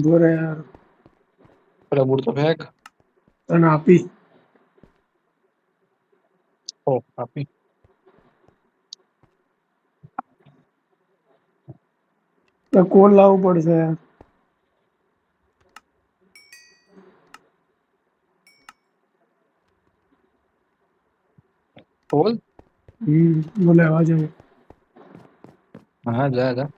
બોરે યાર પેલા બુટ તો ફેંક. તને આપી ઓ આપી. તો કોલ લાવવું પડશે યાર. બોલ. બોલે અવાજ આવે. હા જા જા.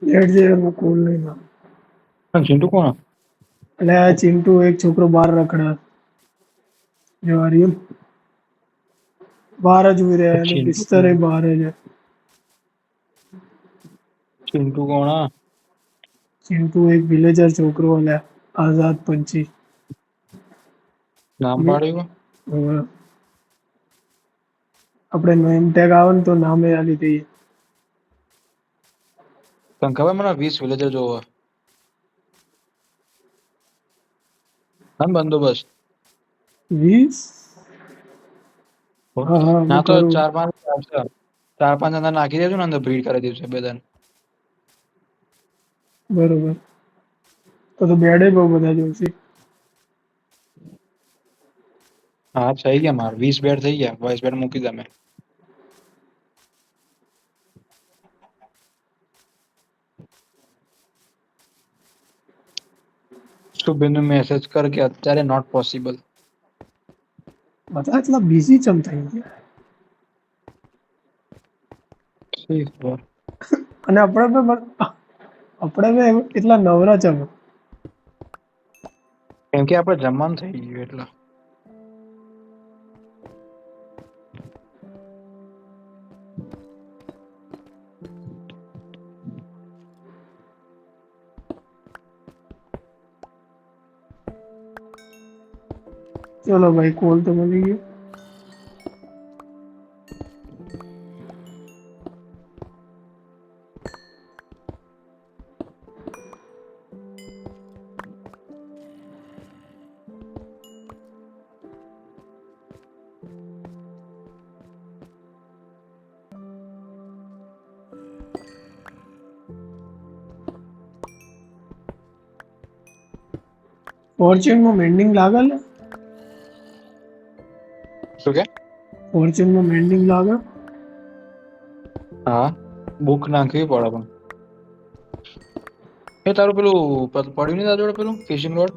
લેટ જે હું કોલ નહીં લાવ. ચિંટુ કોણ? એટલે આ ચિંટુ એક છોકરો બહાર રખડે જો હરિયમ બહાર જ ઉઈ રહ્યા અને બિસ્તર એ બહાર જ છે. ચિંટુ કોણ? ચિંટુ એક વિલેજર છોકરો અલ્યા આઝાદ પંછી. નામ પાડ્યું? આપણે નેમ ટેગ આવે ને તો નામે આલી દઈએ. તને ખબર મને 20 વિલેજર જોવો. હા બંદોબસ્ત 20 હા હા હું ના તો કરું 4-5 અંદર નાખી દેજો ને અંદર ભીડ કરી દેજો બધાને. બરોબર તો બેડે બહુ બધા જોઈશે. હા થઈ ગયા માર 20 બેડ થઈ ગયા વોઇસ બેડ મૂકી દે મેં. શુભેનુ મેસેજ કર કે અત્યારે નોટ પોસિબલ. બધા એટલા બિઝી ચમ થઈ ગયા. ઠીક છે. અને આપણે એટલા નવરા ચમ. કેમ કે આપણે જમવાનું થઈ ગયું એટલે. ચલો ભાઈ કોલ તો મળી ગયો. ફોર્ચ્યુનમાં મેન્ડિંગ લાગે ને શું કે? ફોર્ચ્યુનમાં મેન્ડિંગ લાગે. હા બુક નાખવી પડે પણ. એ તારું પેલું પડ્યું નહીં તારા જોડે પેલું ફિશિંગ રોડ?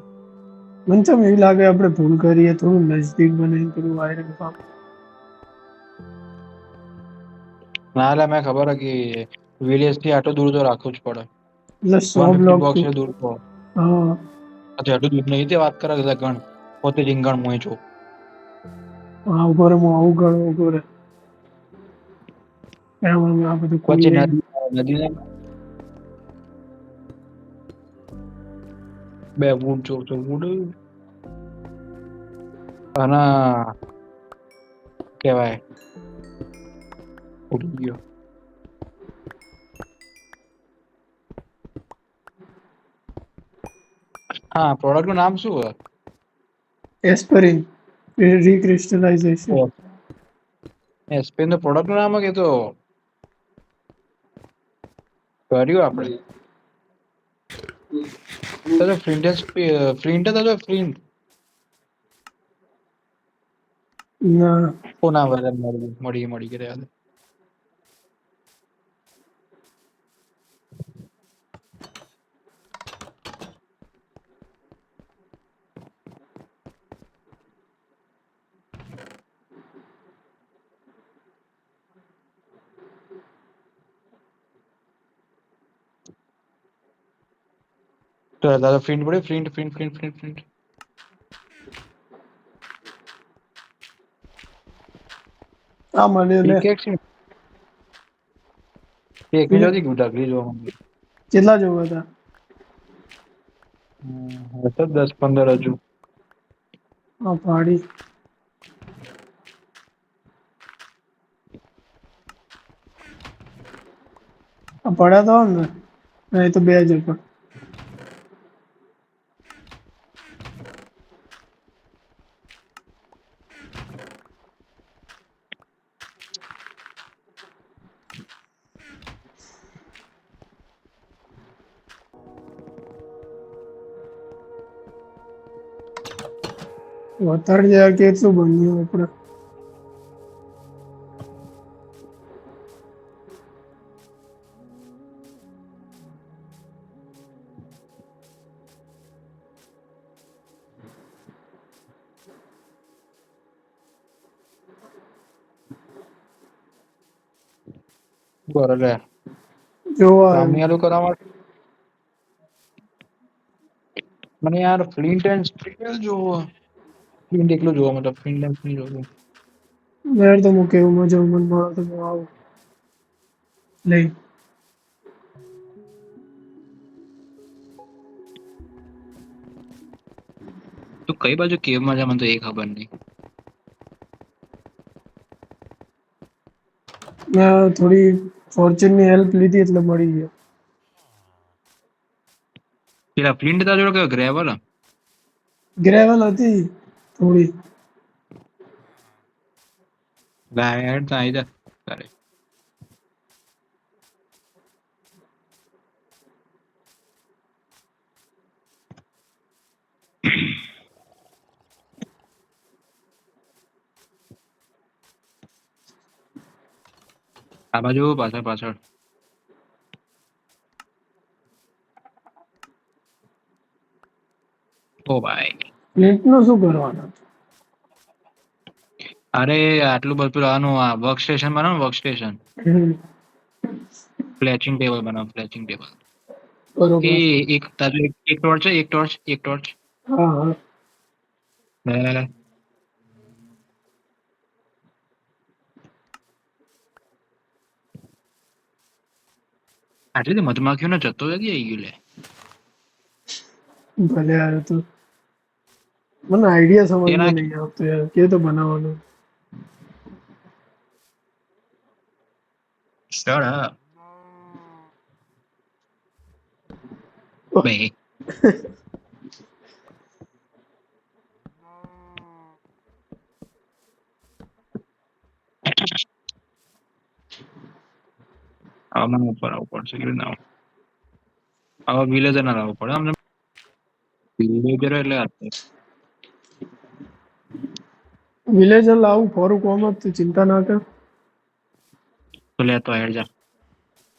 મને ચમ એવું લાગે આપણે ભૂલ કરીએ થોડું નજદીક બને પેલું વાયરિંગ કામ. ના એટલે મેં ખબર હે કે વિલેજ થી આટલું દૂર તો રાખવું જ પડે. એટલે 100 150 બ્લોક બોક્સ દૂર તો. હા આટલું દૂર નહીં તે વાત કરે ગણ પોતે રીંગણ મોય છો. હા ઉભો રે હું આવું ગણ ઉભો રે. આ બધું વચ્ચે ખોલી નદી બે ઊંટ જો ઊંટ અને કેવાય ઉડી ગયો. હા પ્રોડક્ટ નું નામ શું હે? એસ્પરિન રીક્રિસ્ટલાઇઝેશન. એસ્પિન તો પ્રોડક્ટ નું નામ હે કે તો કર્યું આપણે. तो फ्लिंट था जो फ्लिंट ના કોના વાળા મળી ગયા યાદ તો દાદા ફ્લિંટ પડે ફ્લિંટ આ મળ્યો લે પિકેક્સ એક મિનિટ હતી ગુડા ગ્રી જોવા માંગે કેટલા જોવા હતા તો 10-15 હજુ આ પાડી આ પડ્યા તો ને નહીં તો બે જ હતા વધારે જગ્યા કેટલું બન્યું આપણે બરાબર જોવા સામે આલું કરવા માટે મને યાર ફ્લિન્ટ એન્ડ સ્ટીલ જોવો ફ્લિન્ટ એકલું જોવા મતલબ ફ્લિન્ટ એન્ડ સ્ટીલ જોવું મેળ તો હું કેવું મજા મન મળે તો હું આવું લઈ તો કઈ બાજુ કેવમાં જા મને તો એ ખબર નહીં મેં થોડી ફોર્ચ્યુનની હેલ્પ લીધી એટલે મળી ગયો પેલા ફ્લિન્ટ તા જોડે કયો ગ્રેવલ ગ્રેવલ હતી થોડી હેડ તો આવી જા કરે આ બાજુ પાછળ ઓ ભાઈ પ્લેટનું શું કરવાનું અરે આટલું બધું આનું આ વર્ક સ્ટેશન બનાવો વર્ક સ્ટેશન ફ્લેચિંગ ટેબલ બનાવો ફ્લેચિંગ ટેબલ બરોબર એ એક તાજો એક ટોર્ચ છે એક ટોર્ચ હા હા લે આટલી મધમાખીઓનો જથ્થો ક્યાંથી આવી ગયો લે ભલે આવ્યો તો મને આઈડિયા સમજમાં તેના નહીં આવતો યાર કે તો બનાવવાનું Shut up. બે આમાં ઉપર આવવું પડશે કે ના આવા વિલેજર ના લાવવું પડે અમને વિલેજર એટલે વિલેજર લાવું ફોરું કોમ જ તું ચિંતા ના કર તો લેતો હેડ જા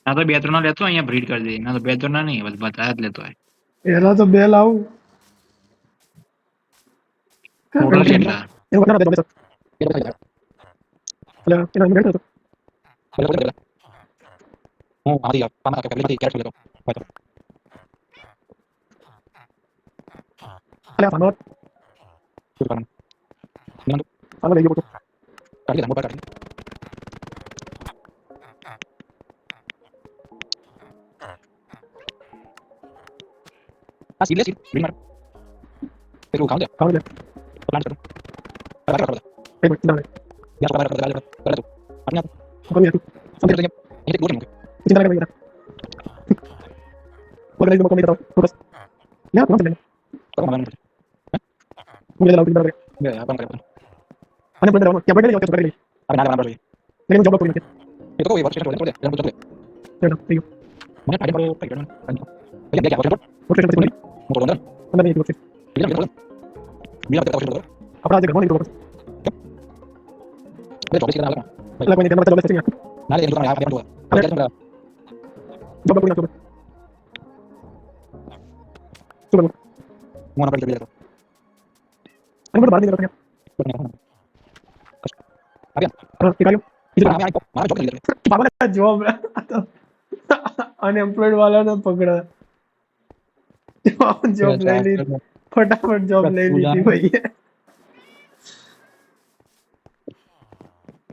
ના તો બે ત્રણ ના લેતો અહીંયા બ્રીડ કરી દે ના તો બે ત્રણ ના નહીં બધા જ લેતો હોય પહેલા તો બે લાવું ટોટલ કેટલા એનો કરતા બે અલે એના મેળ તો હું આરી પાના કે પહેલી કેરેક્ટર લેતો અલે પાનો શું કરવાનું પાનો લઈ ગયો તો કાઢી દે મોટા કાઢી આ સીલે બ્રીડ માર પેલું ખાવ દે કાઢ લે પ્લાન કરું બરાબર કર દે એક મિનિટ ના યાર બરાબર કર દે અન્ય કોણ યાર સમજે તો એ ગોળ મુકે ચિંતા ના કર ઓર્ગેનાઇઝ નો કોમી તો બસ યા કોણ લે કરો મને મુજે લાવું બરાબર બે આપણ કરે અને બંધ રહો કે બંધ રહો કે બંધ રહો અરે ના બરાબર મેં જોબ કરી એ તો કોઈ વર્ષ છોડે છોડે એમ તો ચલો થેન્ક યુ મને કાઢી પડે કઈ કરવાનું એટલે બે કે આવશે ઓકે ચલો अंदर नहीं थी अपना आज घर नहीं तो अलग कोई नहीं करना चलो सेटिंग जब कोई ना सुबह अरे मैं बाहर नहीं करता हां निकालो इधर पागल है जॉब अनएम्प्लॉयड वाला ने पकड़ा जॉब ले ली फटाफट जॉब ले ली थी भैया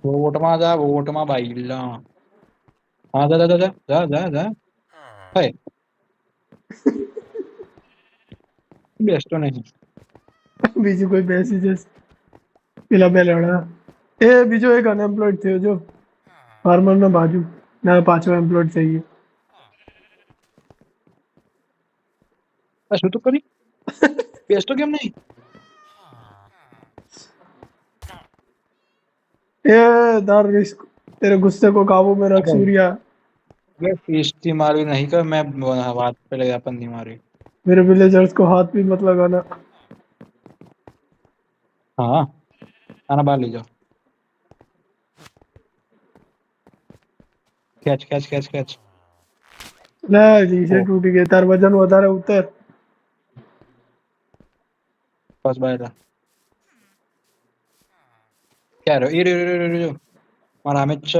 વોટમાં જા વોટમાં બાઈલા હા જા જા જા જા જા જા હે બેસતો નહીં બીજું કોઈ બેસી જશે પેલા બે લડા એ બીજો એક અનએમ્પ્લોયડ થયો જો ફાર્મર ના બાજુ ના પાછો એમ્પ્લોયડ થઈ ગયો આ શું તો કરી બેસતો કેમ નહીં ए दार रिस्क तेरे गुस्से को काबू में रख सूर्या બે ફીસથી મારવી નહીં કે મેં વાત पे लगा अपन नहीं मारी मेरे विलेजर्स को हाथ भी मत लगाना हाँ आना बाहर ले जाओ कैच कैच कैच कैच ले जी से टूट गए तार वजन વધારે ઉતર बस बाहर क्या रे ये रे मारा हमें छ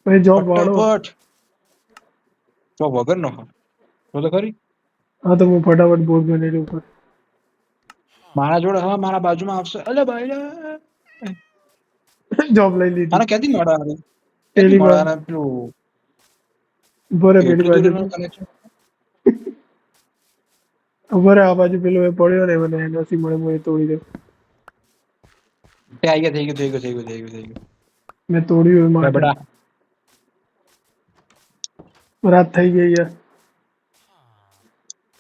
भाई जॉब वाड़ो फटाफट जो वगर नो तो खरी हाँ तो मैं फटाफट बोर्ड में ले लूँ ऊपर मारा जोड़ हाँ मारा बाजू में आपसे अरे भाई जॉब ले ली આના ક્યાંથી મળે આ પહેલી ક્યાંથી મળે વાર આના પેલું બોરે પેલી એટલું બાજુ દૂરનું connection? બોરે આ બાજુ પેલો એ પડ્યો ને મને એનઓસી મળે હું એ તોડી દઉં એ આઈ ગયા થઈ ગયું થઈ ગયું થઈ ગયું થઈ ગયું થઈ ગયું મેં તોડ્યું એ ભાઈ માટે બેટા રાત થઈ ગઈ યાર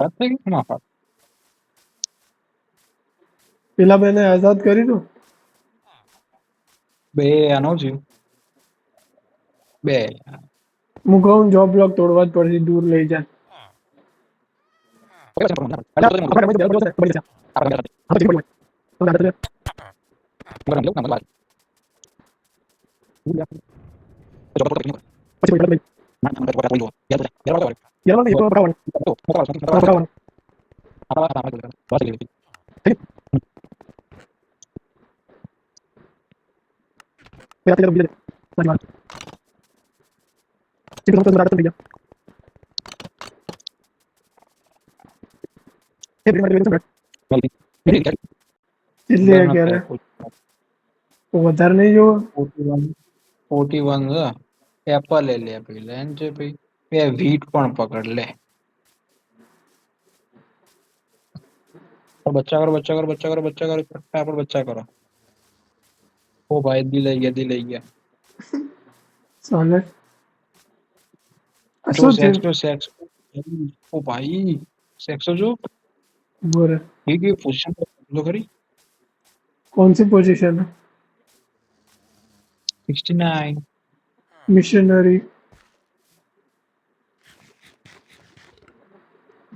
વાત થઈ ગઈ ના વાત પેલા બેને આઝાદ કરી દો બે આનો જીવ બે હું કહું જોબ બ્લોક તોડવા જ પડશે દૂર લઈ જાય એટલે ક્યારે વધારે નહીં જોવો 41 એપલ લઈ લે પેલા એમ છે ભાઈ બે વીટ પણ પકડ લે बच्चा करो बच्चा करो बच्चा करो बच्चा करो फटाफट बच्चा करो ओ भाई दिल आई गया साले तो सेक्स तो सेक्स ओ भाई सेक्स जो बोरे ठीक है पोजीशन तो करी कौन सी पोजीशन है 69 मिशनरी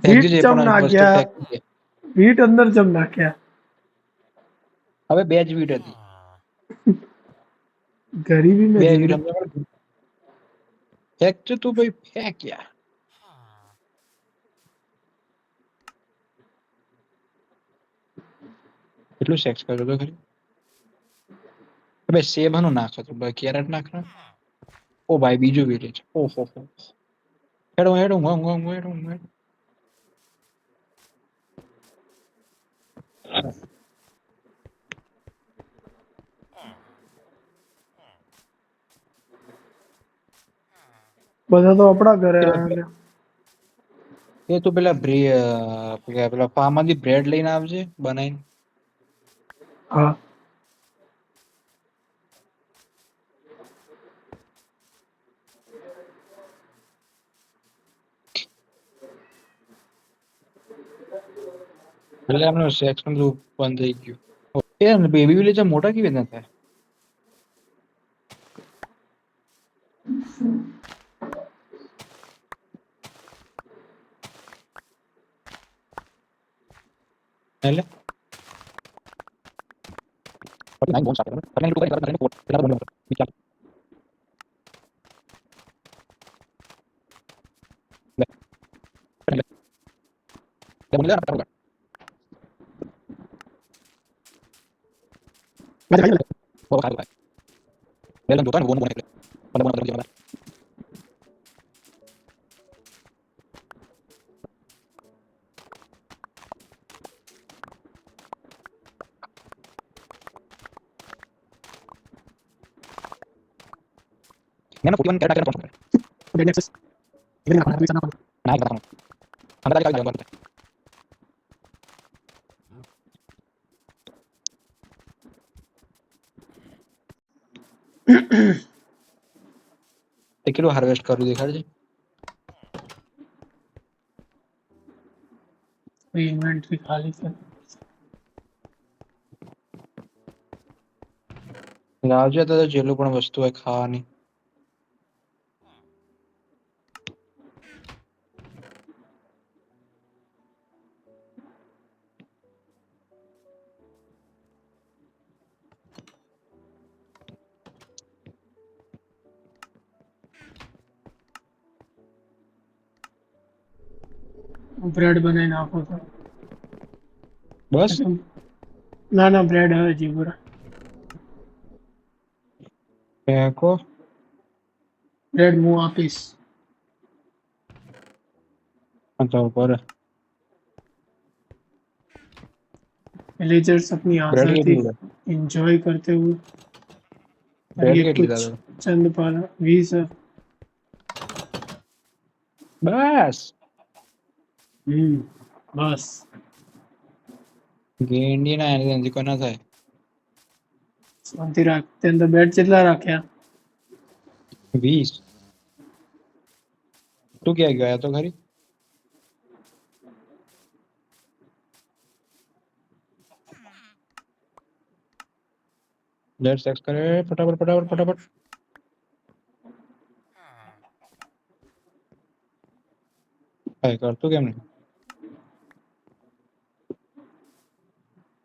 थैंक यू वीट जे चम पण ना फर्स्ट क्या टैग वीट अंदर चम ना क्या હવે બે જ વીટ હતી गरीबी में બે जी વીટ रहे। અંદર ફેક છે તું ભાઈ ફેક યાર કેટલું સેક્સ કર્યો તો ખરી હવે સેબનું નાખો તો ભાઈ કેરેટ નાખો ઓ ભાઈ બીજું વિલેજ ઓહો હો હેડો હેડો હેડો બધા તો આપણા ઘરે આયા એ તો પેલા પેલા ફાર્મ માંથી બ્રેડ લઈને આવજે બનાવીને હા એટલે એમનો સેક્સ બધું બંધ થઈ ગયું એ બેબી વિલેજ મોટા કેવી રીતના થાય એટલે નાઈન બોમ્બ સ્ટાર્ટ કરે ટુ કરી ફોર પેલા બોમ્બ વિચાર બોમ્બ લે ના બહુ ખાલી ભાઈ પેલા જોતા ને બોમ્બ એટલે બોમ્બ બોમ્બ કરી મેં 41 કેરેક્ટર કોણ Dead Nexus. Even na bisa na. ના કરતા અંદર આવી ગયો તે કેટલું હાર્વેસ્ટ કર્યું દેખાડજે Inventory ખાલી છે. લાવજે તો જેટલું પણ વસ્તુ હોય ખાવાની બ્રેડ બનાવી નાખો તો બસ ના ના બ્રેડ હવે જીવરા ફેંકો બ્રેડ હું આપીશ તો ઉપર विलेजर्स अपनी બ્રેડ आज़ादी કેટલી एंजॉय करते हुए और બ્રેડ ये કેટલી कुछ દાદા चंद पाला 20 है બસ बस ગેંડી ના એની કોઈ ના થાય શાંતિ રાખ તે અંદર બેડ કેટલા રાખ્યા 20 તું ક્યાં ગયા તો ખરી લેટ્સ એક્સ કરે ફટાફટ ફટાફટ ફટાફટ કાંઈ કરતું કેમ નહીં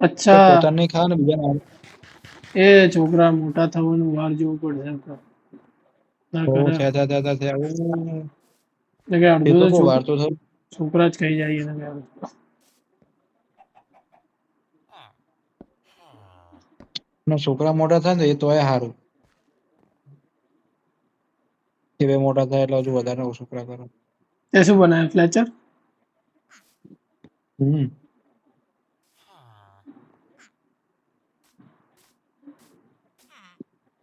તો અચ્છા પોતાને નહીં ખાવા ને બીજા એ છોકરા મોટા થવાનું વાર જોવું પડશે ના ઓ કરે થયા ઓ એટલે કે એ તો અડધું બહુ તો વાર તો થયું છોકરા જ ખાઈ જાય એને કે ને છોકરા મોટા થાય ને એ તોય સારું કે બે મોટા થાય એટલે હજુ વધારે છોકરા કરો તે શું બનાવે ફ્લેચર હમ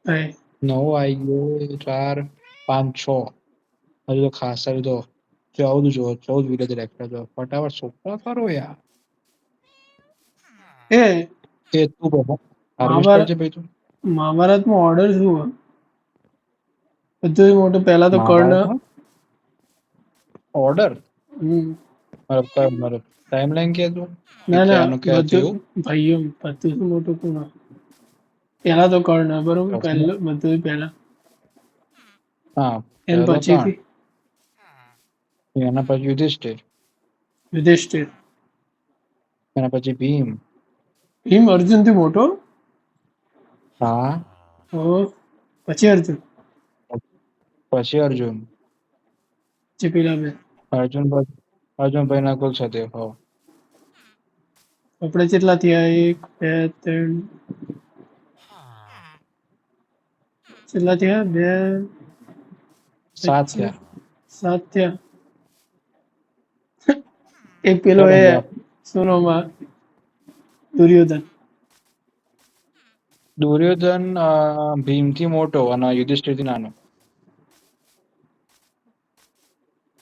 એ 9 આવી ગયો 4 5 6 હજુ તો ખાસ હજુ તો 14 જો 14 વિલેજ રાખ્યા જો ફટાફટ છોકરા કરો યાર એ એ તું બહુ હાર્વેસ્ટ મહાભારત કરજે ભાઈ તું મહાભારતમાં ઓર્ડર શું હોય બધું મોટું પહેલા તો કર્ણ મહાભારતમાં ઓર્ડર હમ મારો ટાઈમલાઈન કે તું કે ના ના ક્યાંનું ક્યાં બધું થયું ભાઈઓ બધું શું મોટું કોણ પહેલા તો કર્ણ બરોબર એવું પહેલું બધું પહેલા હા એન પહેલો પછીથી કર્ણ એના પછી યુધિષ્ઠિર યુધિષ્ઠિર એના પછી ભીમ ભીમ અર્જુન થી મોટો હા ઓ પછી અર્જુન પછી અર્જુન પછી પેલા બે અર્જુન ભાઈ ના કુલ સદેવ હો આપણે કેટલા થયા 1 2 3 કેટલા થયા 2 7 25 થયા 7 થયા એક પેલો હેડ એ ઊંઘવા સોનોમાં દુર્યોધન દુર્યોધન ભીમ થી મોટો અને યુધિષ્ઠિર થી નાનો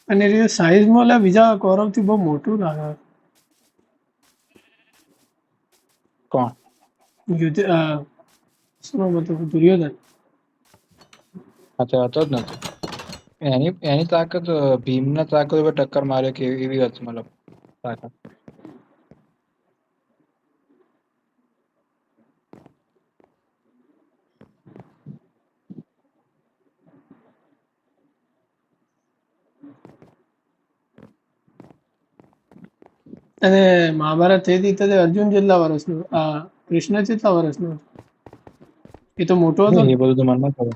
અને એ સાઈઝમાં ઓલા બીજા કૌરવ થી બહુ મોટું લાગે કોણ યુદ્ધ સોનોમાં તો દુર્યોધન હતો જ નથી એની તાકાત ભીમના તાકાત ઉપર ટક્કર મારે કે એવી હતી મતલબ તાકાત અને મહાભારત થઈ હતી તો તે અર્જુન જેટલા વર્ષનો, આ કૃષ્ણ કેટલા વર્ષનો? એ તો મોટો હતો ને. એ બધું તો મને ના ખબર.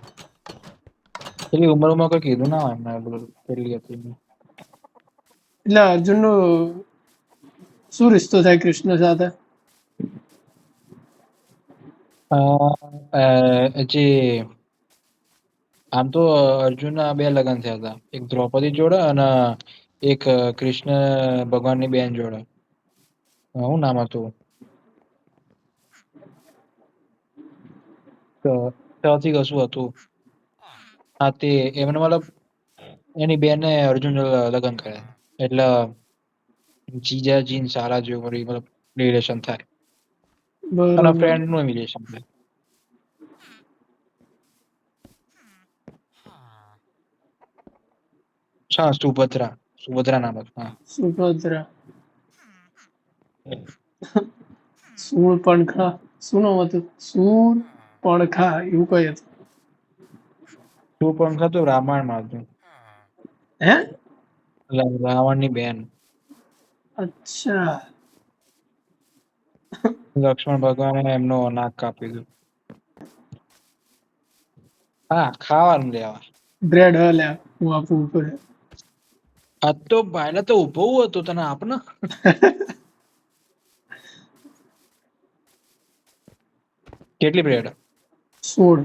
પેલી ઉંમરમાં કોઈ કીધું ના હોય એમને એ બધું કેટલી હતી એની. એટલે અર્જુનનો શું રિશ્તો થાય કૃષ્ણ સાથે? જે આમ તો અર્જુનના બે લગ્ન થયા હતા, એક દ્રૌપદી જોડે અને એક કૃષ્ણ ભગવાનની બેન જોડે. શું નામ હતું? ત્યાંથી કશું હતું. હા તે એમને મતલબ એની બેને અર્જુન જોડે લગ્ન કર્યા એટલે જીજાજી ને સારા જેવું મતલબ રિલેશન થાય અને બરોબર. ફ્રેન્ડ નું રિલેશન થાય. હા સુભદ્રા, સુભદ્રા નામ હતું. હા સુભદ્રા. શૂળપણખા. શું નામ હતું? શૂળપણખા એવું કઈ હતું. સુપંખા તો રામાયણમાં હતું. હે? રાવણની બેન. અચ્છા. લક્ષ્મણ ભગવાને એમનો નાક કાપી દીધું. હા ખાવાનું લેવા. બ્રેડ લે હું આપું ઉપર. આ તો ભાઈને તો ઉભો હતું તને આપ ને. કેટલી બ્રેડ? 16.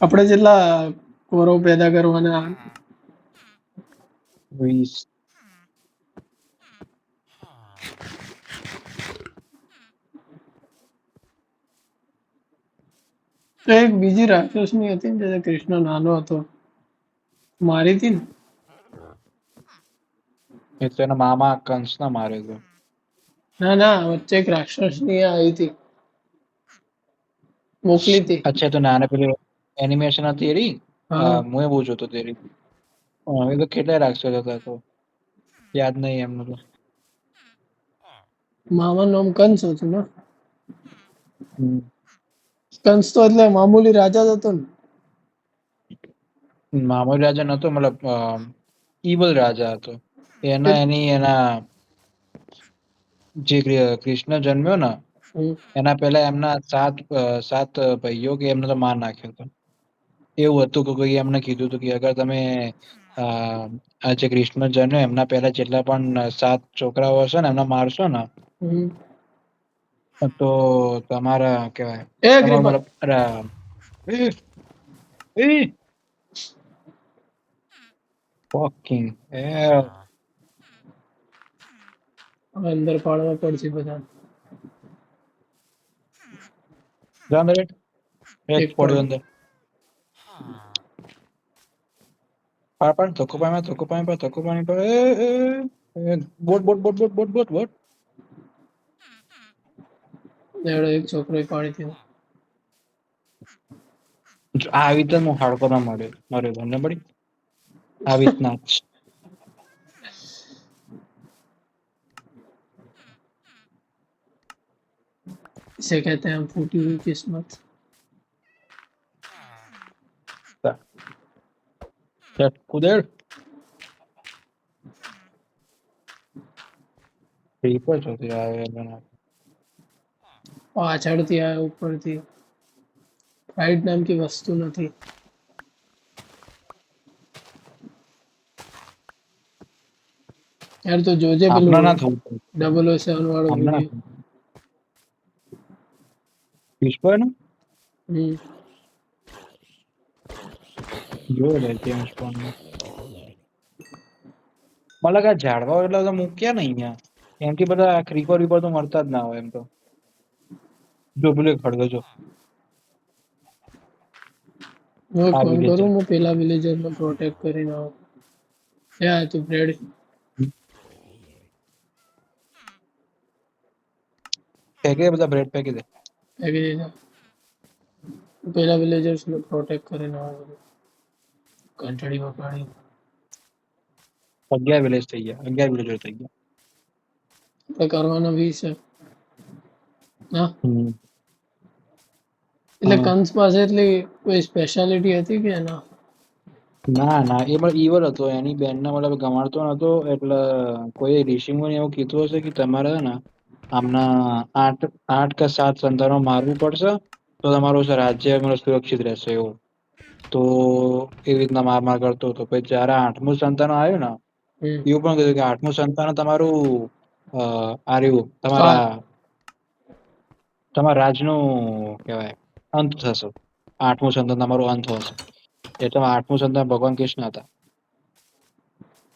આપણે જેટલા કૌરવ પેદા કરવાના? 20. તો એક બીજી રાક્ષસની હતી ને જે કૃષ્ણ નાનો હતો, મારી હતી ને? એ તો એના મામા કંસને માર્યો હતો. ના ના, વચ્ચે એક રાક્ષસની આવી હતી, મોકલી હતી. અચ્છા તો નાને પેલી એનિમેશન હતી એરી. હા હું એ બહુ જોતો તેરી. એ તો કેટલા રાક્ષસ હતા તો યાદ નહીં એમનું તો. મામાનું નામ કંસ હતું ને? હમ. કંસ તો એટલે મામૂલી રાજા જ હતો ને? મામૂલી રાજા નતો, મતલબ ઈવલ રાજા હતો. એના જે કૃષ્ણ જન્મ્યો ને એના પહેલા એમના સાત ભાઈઓ કે એમને તો માર નાખ્યો હતો. એવું હતું કે કોઈ એમને કીધું હતું કે અગર તમે આ જે કૃષ્ણ જન્મ્યો એમના પહેલા જેટલા પણ 7 છોકરાઓ હશે ને એમને મારશો ને તો તમારા કેવાય એ તમારું કૃપા મતલબ fucking hell. અંદર પાડવા પડશે બધા. જા અંદર એક પડ્યો પણ અંદર. પાડ ધક્કો પાણી પર boat boat boat boat boat boat boat. એવડો એક છોકરો પાણી થયો. આવી રીતે હું હાડકો ના મર્યો તમને પડી આવી રીતના જ. इसे कहते हैं फूटी हुई किस्मत. કુદેડ પેપર જોતી આવે પાછળથી આ ઉપરથી ફ્લાઇટ નામ की वस्तु નથી. यार तो જોજે પેલું આપના ના થવું 007 વાળો આપના ના વિડિયો. થવું પુષ્પા ને જોયો લે જેમ્સ બોન્ડ મતલબ આ ઝાડવા એટલા બધા મૂક્યા ને અહીંયા એમ કે બધા ક્રીપર રીપર તો મળતા જ ના હોય એમ તો. જો પેલું ખડગો જો હું આ ફોન વિલેજર કરું હું પેલા વિલેજરને પ્રોટેક્ટ કરીને આવું. યા તું બ્રેડ ફેંકે બધા બ્રેડ ફેંકી દે. ફેંકી દીધા. પેલા વિલેજર્સને પ્રોટેક્ટ કરીને આવું. ઘંટડીમાં પાણી 11 વિલેજ થઈ ગયા 11 વિલેજર થઈ ગયા. આપણે કરવાના 20 છે. હા એટલે કંસ પાસે એટલી કોઈ સ્પેશિયાલિટી હતી કે એના? ના ના એ પણ ઈવલ હતો, એની બેનને મતલબ ગમાડતો નતો, એટલે કોઈ ઋષિમુનિ એવું કીધું હશે કે તમારે છે ને આમના 8 કે 7 સંતાનો મારવું પડશે તો તમારું રાજ્ય મતલબ સુરક્ષિત રહેશે એવું. તો એવી રીતના માર કરતો હતો. પછી જયારે 8મું સંતાન આવ્યું ને, હમ. એવું પણ કીધું કે 8મું સંતાન તમારું આ રહ્યું કા તમારા રાજનું કહેવાય અંત થશે. 8મું સંતાન તમારું અંત હશે. એટલે 8મું સંતાન ભગવાન કૃષ્ણ હતા.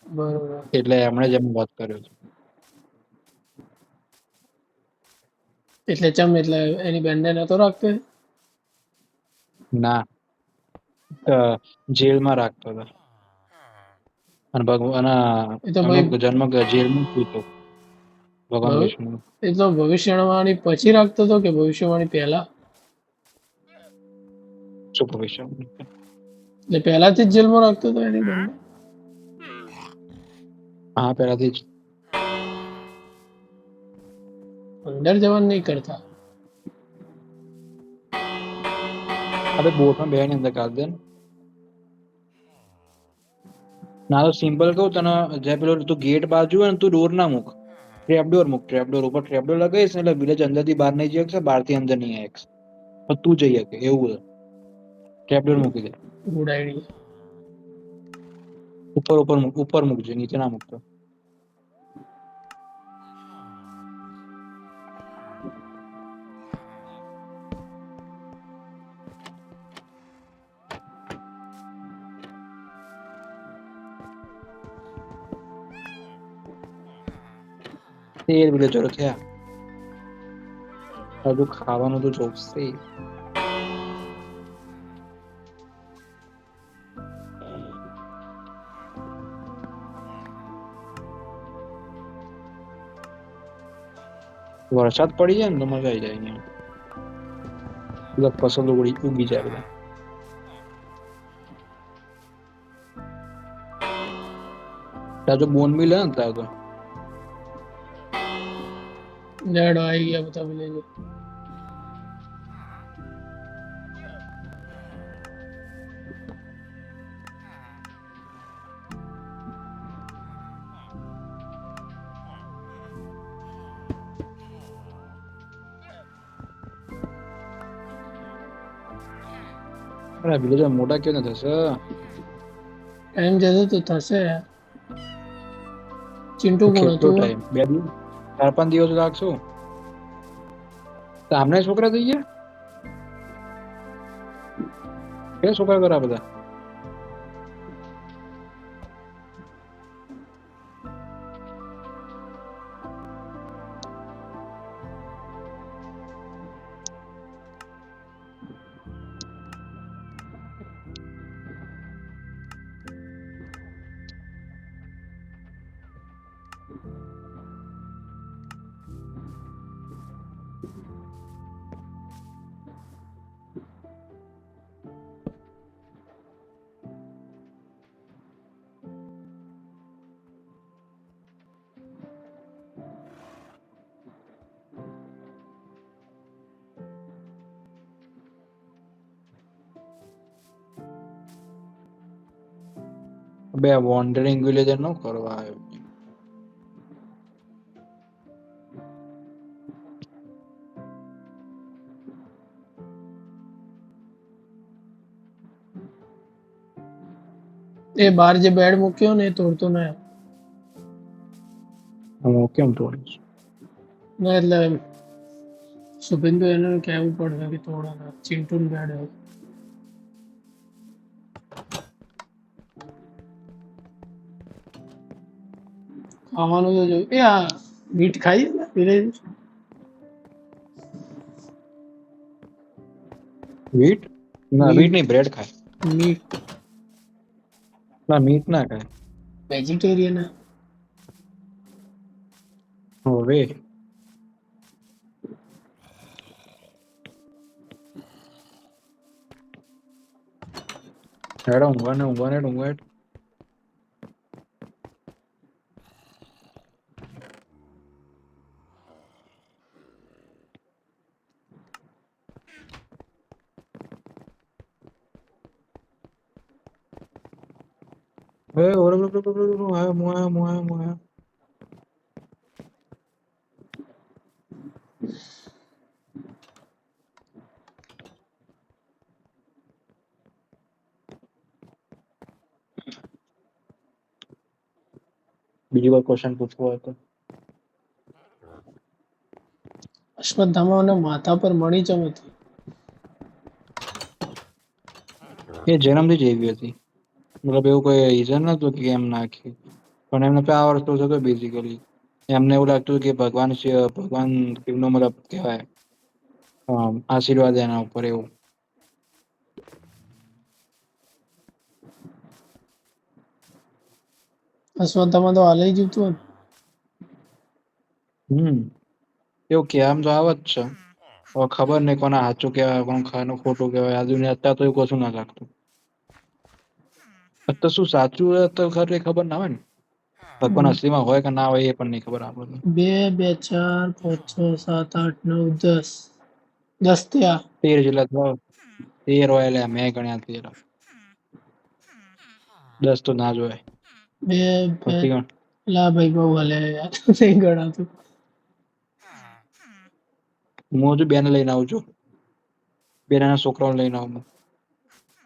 બરોબર. એટલે એમણે જ એમ વધ કર્યો હતો. એટલે ચમ એટલે એની બેનને નતો રાખતો એ? ના, જેલમાં રાખતો હતો. અને ભગવાન એ તો એમનો ભાઈ જન્મ જેલમાં થયો હતો ભગવાન વિષ્ણુ. એ તો ભવિષ્યવાણી પછી રાખતો હતો કે ભવિષ્યવાણી પહેલા? શું ભવિષ્ય? એટલે પહેલાથી જ જેલમાં રાખતો હતો એની બેનને? હા, પહેલાથી જ. અંદર જવાનું નહીં કરતા. આપણે બોટમાં બેહીને અંદર કાઢ દે ને. ના તો સિમ્પલ કહું તને, જે પેલો તું ગેટ બાજુ હોય ને તું ડોર ના મૂક, ટ્રેપડોર મૂક. ટ્રેપડોર ઉપર ટ્રેપડોર લગાવીશ ને એટલે વિલેજ અંદર થી બહાર નહીં જઈ શકશે, બહાર થી અંદર નહીં આવી શકશે. પણ તું જઈ શકે એવું છે. ટ્રેપડોર મૂકી દે. Good idea. ઉપર મૂકજે, નીચે ના મૂકતો. તેર વિલેજરો થયા. હજુ ખાવાનું તો જોશે. વરસાદ પડી જાય ને તો મજા આવી જાય અહીંયા. બધા ફસલો ઉગી જાય બધા. ત્યાં તો બોનમિલ હે ને ત્યાં તો. લેડો આવી ગયા બધા વિલેજો. અરે વિલેજો મોટા કેવી રીતે થશે? ટાઈમ જતો તો થશે. ચિંટુ કોણ કેટલો હતું? ટાઈમ? 2 દિવસ? 4-5 દિવસ લાગશું. આમને છોકરા થઈ ગયા? કે છોકરા કરા બધા? બે વોન્ડરિંગ વિલેજર નો કરવા આવ્યો. એ બહાર જે બેડ મૂક્યો ને એ તોડતો ના. હું કેમ તોડીશ? ના એટલે શુભેન્દુ એને કહેવું પડશે કે તોડો. ચિંટુ બેડ હોય. ખાવાનું તો જોયું. એ આ મીટ ખાઈ વિલેજ? વીટ? ના, વીટ નહીં, બ્રેડ ખાય. મીટ ના, મીટ ના ખાય. વેજીટેરિયન. હવે હેડો ઊંઘવા. એ ઓરે મોયા બીજી વાર ક્વેશ્ચન પૂછવો હોય તો અશ્વત્થામાના માથા પર મણી ચમ હતી? એ જન્મથી જ એવી હતી, મતલબ એવું કોઈ રીઝન નતું કે એમ નાખ્યું, પણ એમને પાવર તો હતો બેઝિકલી. એમને એવું લાગતું કે ભગવાન છે, ભગવાન એમનો મતલબ કહેવાય આશીર્વાદ એના ઉપર એવું. અશ્વત્થામા તો હાલ જીવતું એવું કે આમ તો આવત છે. હવે ખબર નહીં કોને સાચું કહેવાય, કોને ખોટું કહેવાય. આ દુનિયા અત્યારે તો એવું કશું ના લાગતું. તો શું સાચું હોય તો ખબર ના હોય ને, ભગવાન હોય. અસલીમાં હોય કે ના હોય એ પણ નહીં ખબર આપણને. 2 2 4 5 6 7 8 9 10 10 થયા. 13 જેટલા થયો. 13 હોય એટલે મેં ગણ્યા 13. 10 તો ના જોવાય. 2 2 પછી ગણ. લા ભાઈ બહુ હલે યાર નહીં ગણાતું. હું હજુ બેને લઈને આવું છું. બે નાના છોકરાઓને લઈને આવું.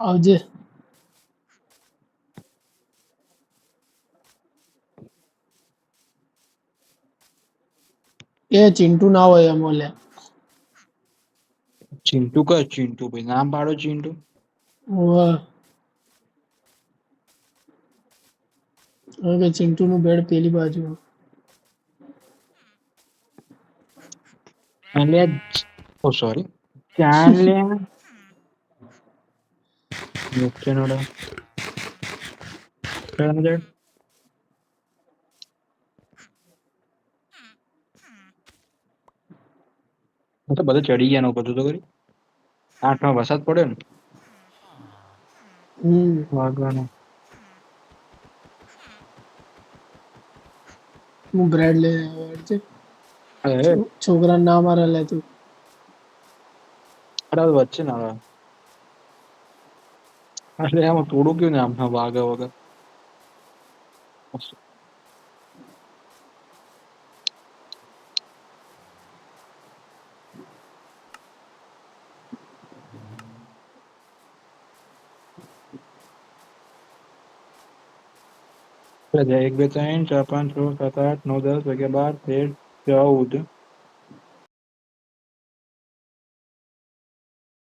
આવજે. એ ચિંટુ ના હોય એમ ઓલે. ચિંટુ કયો ચિંટુ? ભાઈ નામ પાડો ચિંટુ. ઓવે. હવે ચિંટુ નું બેડ પેલી બાજુ. અને ઓ સોરી ચાલે નીચે નડો અંદર તો બધું ચડી ગયા નું બધું તો કરી. 8 માં વરસાદ પડ્યો ને વાગવાનો. હું બ્રેડ લઈને આવ્યો છે. અરે છોકરા ના મારે લે તું. અરે વચ્ચે ના આવે. એટલે આમાં થોડું કયું ને આમ વાગે વગર. એટલે 1 2 3 4 5 6 7 8 9 10 11 12 13 14